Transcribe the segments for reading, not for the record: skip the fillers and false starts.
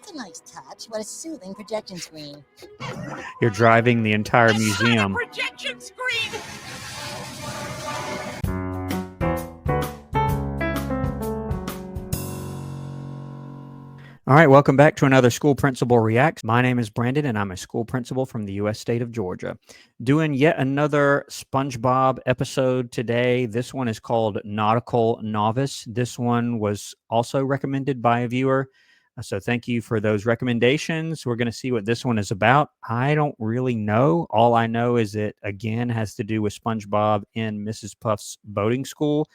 That's a nice touch. What a soothing projection screen. You're driving the entire museum. Not a projection screen! All right, welcome back to another School Principal Reacts. My name is Brandon, and I'm a school principal from the U.S. state of Georgia. Doing yet another SpongeBob episode today. This one is called Nautical Novice. This one was also recommended by a viewer, so thank you for those recommendations. We're going to see what this one is about. I don't really know. All I know is it, again, has to do with SpongeBob in Mrs. Puff's boating school.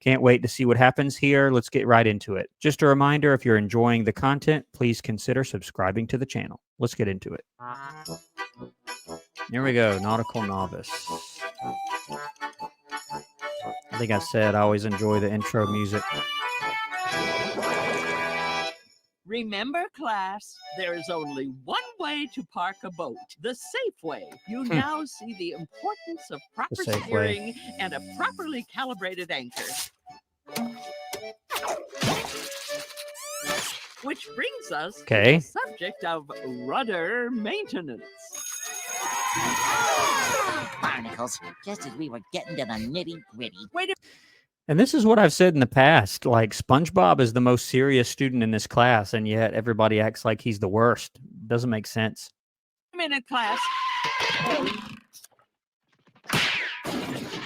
Can't wait to see what happens here. Let's get right into it. Just a reminder, if you're enjoying the content, please consider subscribing to the channel. Let's get into it. Here we go, Nautical Novice. I think I said I always enjoy the intro music. Remember, class, there is only one way to park a boat, the safe way. You now see the importance of proper steering and a properly calibrated anchor. Which brings us to the subject of rudder maintenance. Barnacles, just as we were getting to the nitty-gritty. Wait a And this is what I've said in the past. Like, SpongeBob is the most serious student in this class, and yet everybody acts like he's the worst. Doesn't make sense. minute, class.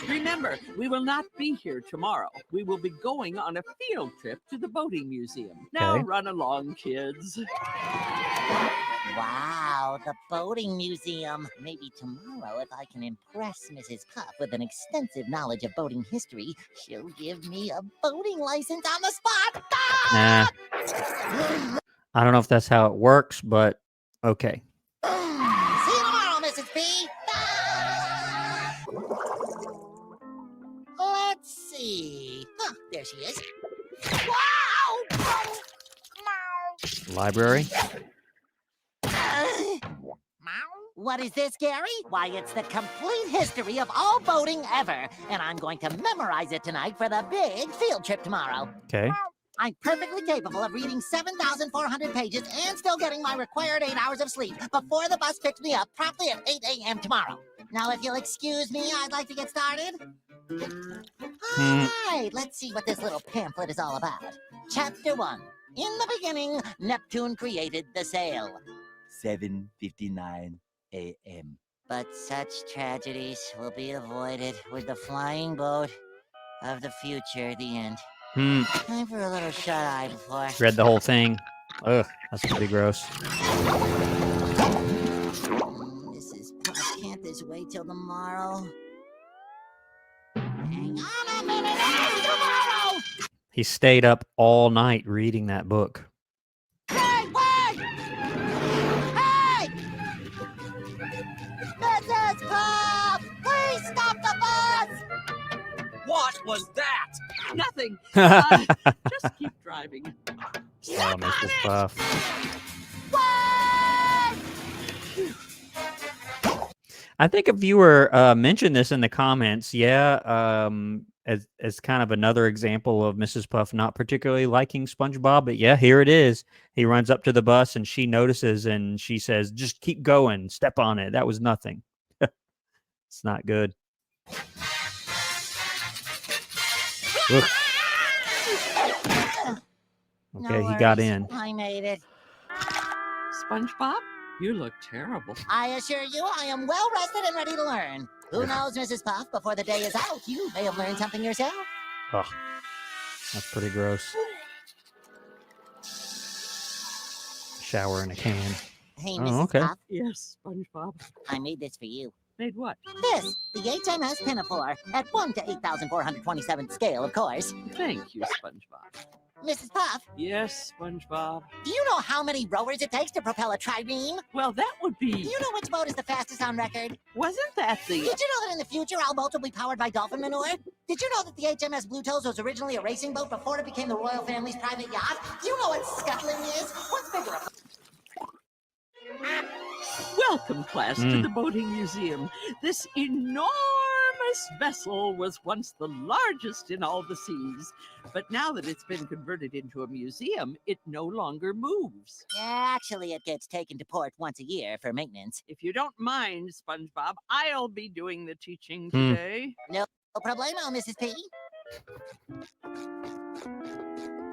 Remember, we will not be here tomorrow. We will be going on a field trip to the boating museum. Now run along, kids. Wow, the boating museum. Maybe tomorrow, if I can impress Mrs. Puff with an extensive knowledge of boating history, she'll give me a boating license on the spot. Nah. I don't know if that's how it works, but okay. See you tomorrow, Mrs. P. Let's see. Oh, there she is. Wow! Library. What is this, Gary? Why, it's the complete history of all boating ever, and I'm going to memorize it tonight for the big field trip tomorrow. Okay. I'm perfectly capable of reading 7,400 pages and still getting my required 8 hours of sleep before the bus picks me up promptly at 8 a.m. tomorrow. Now, if you'll excuse me, I'd like to get started. All right, let's see what this little pamphlet is all about. Chapter 1. In the beginning, Neptune created the sail. 7:59 a.m. But such tragedies will be avoided with the flying boat of the future, the end. Time for a little shut-eye before... Read the whole thing. Ugh, that's pretty gross. Mrs. Puff, can't this wait till tomorrow? Hang on a minute, it's tomorrow! He stayed up all night reading that book. Hey, wait! Hey! Mrs. Puff, please stop the bus! What was that? Nothing. Just keep driving. Oh, Mrs. Puff. I think a viewer mentioned this in the comments. Yeah, as kind of another example of Mrs. Puff not particularly liking SpongeBob. But yeah, here it is. He runs up to the bus and she notices and she says, "Just keep going. Step on it. That was nothing." It's not good. Okay, he got in. I made it. SpongeBob, you look terrible. I assure you, I am well rested and ready to learn. Who knows, Mrs. Puff, before the day is out, you may have learned something yourself. Oh, that's pretty gross. Shower in a can. Hey, Mrs. Puff. Yes, SpongeBob. I made this for you. Made what? This, the HMS Pinafore, at 1 to 8,427 scale, of course. Thank you, SpongeBob. Mrs. Puff, Yes, SpongeBob. do you know how many rowers it takes to propel a trireme? Well, that would be... Do you know which boat is the fastest on record? Wasn't that the... Did you know that in the future, all boats will be powered by dolphin manure? Did you know that the HMS Blue Toes was originally a racing boat before it became the royal family's private yacht? Do you know what scuttling is? What's bigger? Welcome, class, to the boating museum. This enormous This vessel was once the largest in all the seas, but now that it's been converted into a museum, it no longer moves. Actually, it gets taken to port once a year for maintenance. If you don't mind, SpongeBob, I'll be doing the teaching today. No problemo, Mrs. P.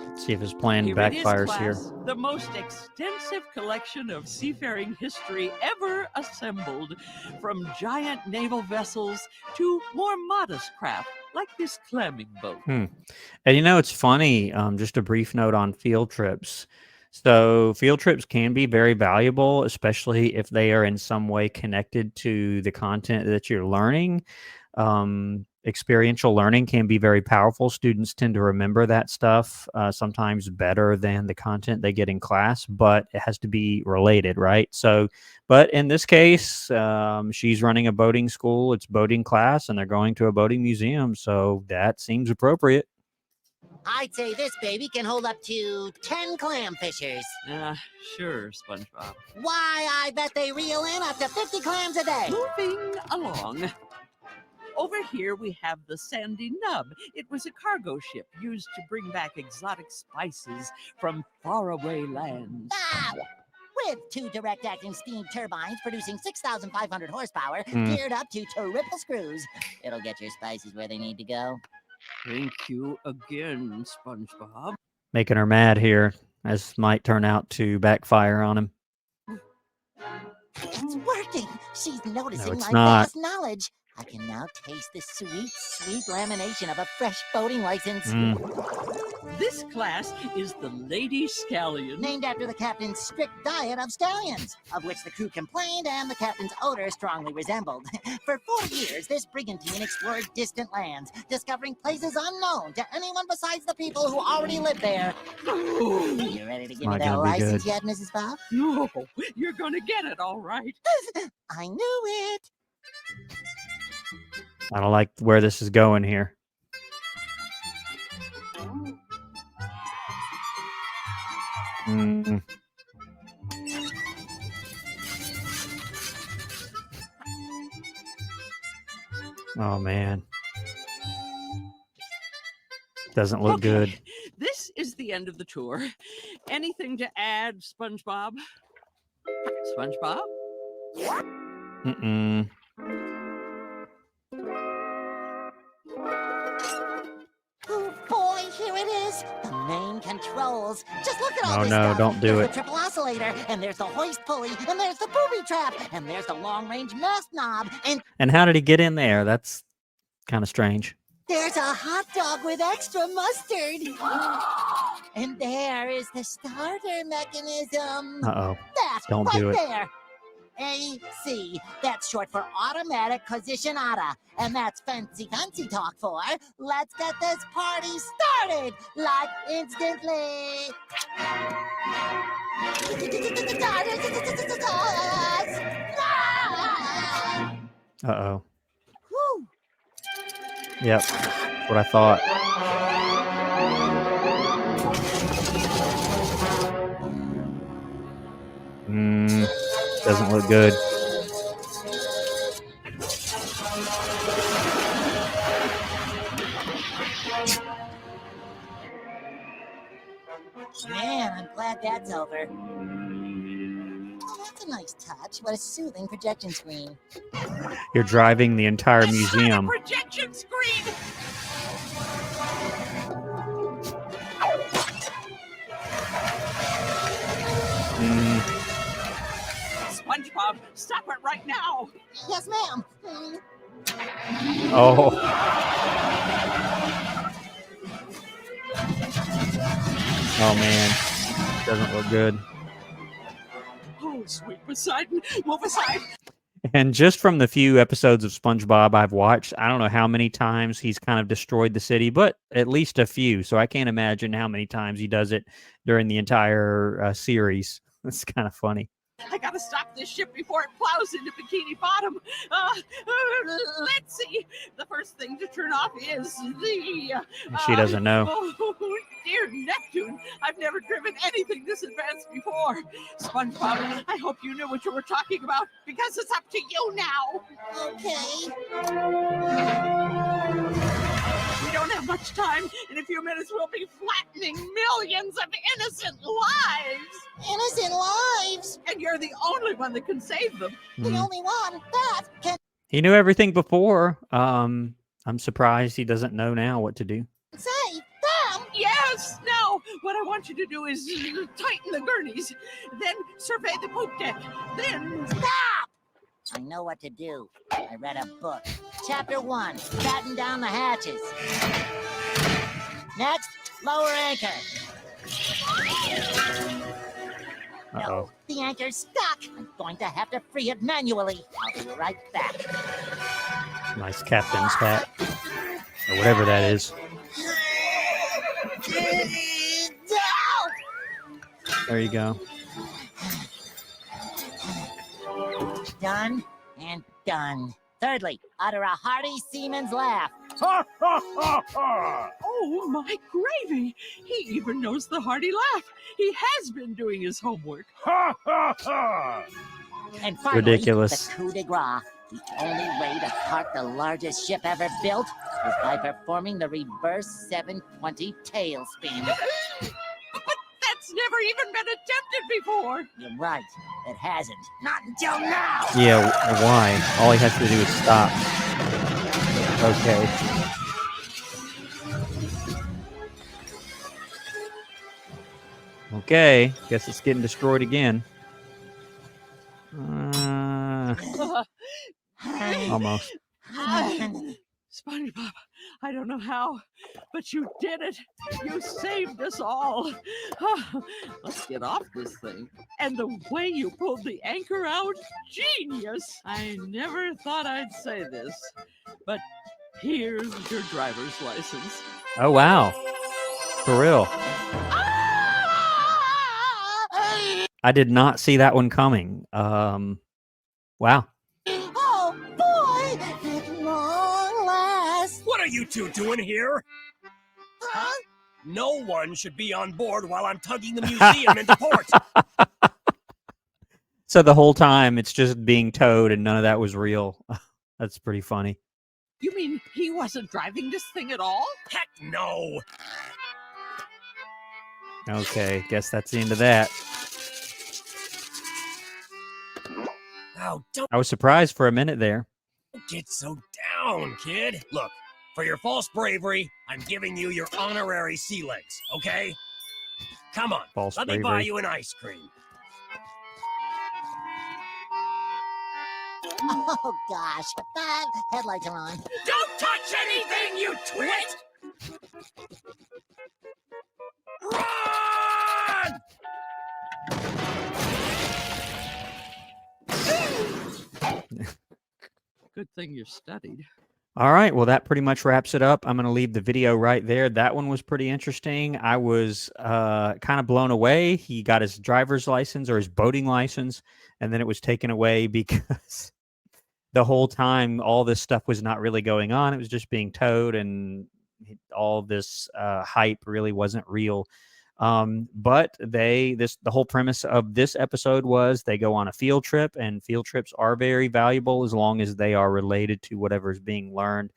Let's see if his plan Here it is, backfires here. class, the most extensive collection of seafaring history ever assembled, from giant naval vessels to more modest craft like this clamming boat. And you know, it's funny, just a brief note on field trips. So field trips can be very valuable, especially if they are in some way connected to the content that you're learning. Experiential learning can be very powerful. Students tend to remember that stuff sometimes better than the content they get in class, but it has to be related, right? So, but in this case, she's running a boating school, it's boating class, and they're going to a boating museum, so that seems appropriate. I'd say this baby can hold up to 10 clamfishers. Sure, SpongeBob. Why, I bet they reel in up to 50 clams a day. Moving along. Over here we have the Sandy Nub. It was a cargo ship used to bring back exotic spices from faraway lands. With 2 direct-acting steam turbines producing 6,500 horsepower, geared up to triple screws. It'll get your spices where they need to go. Thank you again, SpongeBob. Making her mad here, as might turn out to backfire on him. It's working. She's noticing it's my not. vast knowledge. I can now taste the sweet, sweet lamination of a fresh boating license. This class is the Lady Scallion. Named after the captain's strict diet of scallions, of which the crew complained and the captain's odor strongly resembled. For 4 years, this brigantine explored distant lands, discovering places unknown to anyone besides the people who already live there. You ready to give me that license yet, Mrs. Bob? No, you're gonna get it, all right. I knew it. I don't like where this is going here. Oh, man. Doesn't look good. This is the end of the tour. Anything to add, SpongeBob? SpongeBob? Oh boy, here it is. The main controls. Just look at all this no, stuff. don't do there's it. The triple oscillator, and there's the hoist pulley, and there's the booby trap, and there's the long-range mast knob, And how did he get in there? That's kind of strange. there's a hot dog with extra mustard. And there is the starter mechanism. Uh-oh. That, Don't right do it. there. AC. That's short for automatic positionata. And that's fancy talk for let's get this party started, like instantly. Uh-oh. Whew. Yep. That's what I thought. Doesn't look good. Man, I'm glad that's over. Oh, that's a nice touch. What a soothing projection screen. You're driving the entire It's museum. not a projection screen! SpongeBob, stop it right now! Yes, ma'am. Oh. Oh, man. Doesn't look good. Oh, sweet Poseidon, move aside! And just from the few episodes of SpongeBob I've watched, I don't know how many times he's kind of destroyed the city, but at least a few. So I can't imagine how many times he does it during the entire series. It's kind of funny. I gotta stop this ship before it plows into Bikini Bottom. Let's see. The first thing to turn off is the... She doesn't know. Oh, dear Neptune. I've never driven anything this advanced before. SpongeBob, I hope you knew what you were talking about, because it's up to you now. Okay. We don't have much time. In a few minutes, we'll be flattening millions of innocent lives. Innocent lives. And you're the only one that can save them. The only one that can He knew everything before. I'm surprised he doesn't know now what to do. save them. Yes. Now, what I want you to do is tighten the gurneys, then survey the poop deck, then... Stop! I know what to do. I read a book. Chapter 1, batten down the hatches. Next, lower anchor. Uh-oh. The anchor's stuck. I'm going to have to free it manually. I'll be right back. Nice captain's hat. Or whatever that is. There you go. Done and done. Thirdly, utter a hearty seaman's laugh. Oh, my gravy. He even knows the hearty laugh. He has been doing his homework. And finally, Ridiculous. the coup de grace. The only way to park the largest ship ever built is by performing the reverse 720 tailspin. That's never even been attempted before. You're right. It hasn't. Not until now. Yeah, why? All he has to do is stop. Okay. Okay, guess it's getting destroyed again. Almost. SpongeBob, I don't know how, but you did it. You saved us all. Let's get off this thing. And the way you pulled the anchor out, genius. I never thought I'd say this, but here's your driver's license. Oh, wow. For real. I did not see that one coming. Wow. Oh, boy! At long last. What are you two doing here? Huh? No one should be on board while I'm tugging the museum into port. So the whole time it's just being towed and none of that was real. That's pretty funny. You mean he wasn't driving this thing at all? Heck no. Okay, guess that's the end of that. Oh, don't I was surprised for a minute there. get so down, kid. Look, for your false bravery, I'm giving you your honorary sea legs, okay? Come on, False let me buy bravery. you an ice cream. Oh, gosh. Headlights are on. Don't touch anything, you twit! Run! Good thing you studied. All right, well, that pretty much wraps it up. I'm going to leave the video right there. That one was pretty interesting. I was kind of blown away. He got his driver's license or his boating license, and then it was taken away because the whole time all this stuff was not really going on. It was just being towed, and all this hype really wasn't real. But the whole premise of this episode was they go on a field trip, and field trips are very valuable as long as they are related to whatever is being learned.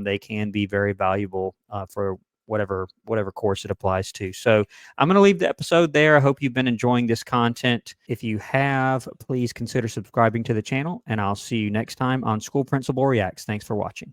They can be very valuable for whatever course it applies to. So I'm going to leave the episode there. I hope you've been enjoying this content. If you have, please consider subscribing to the channel, and I'll see you next time on School Principal Reacts. Thanks for watching.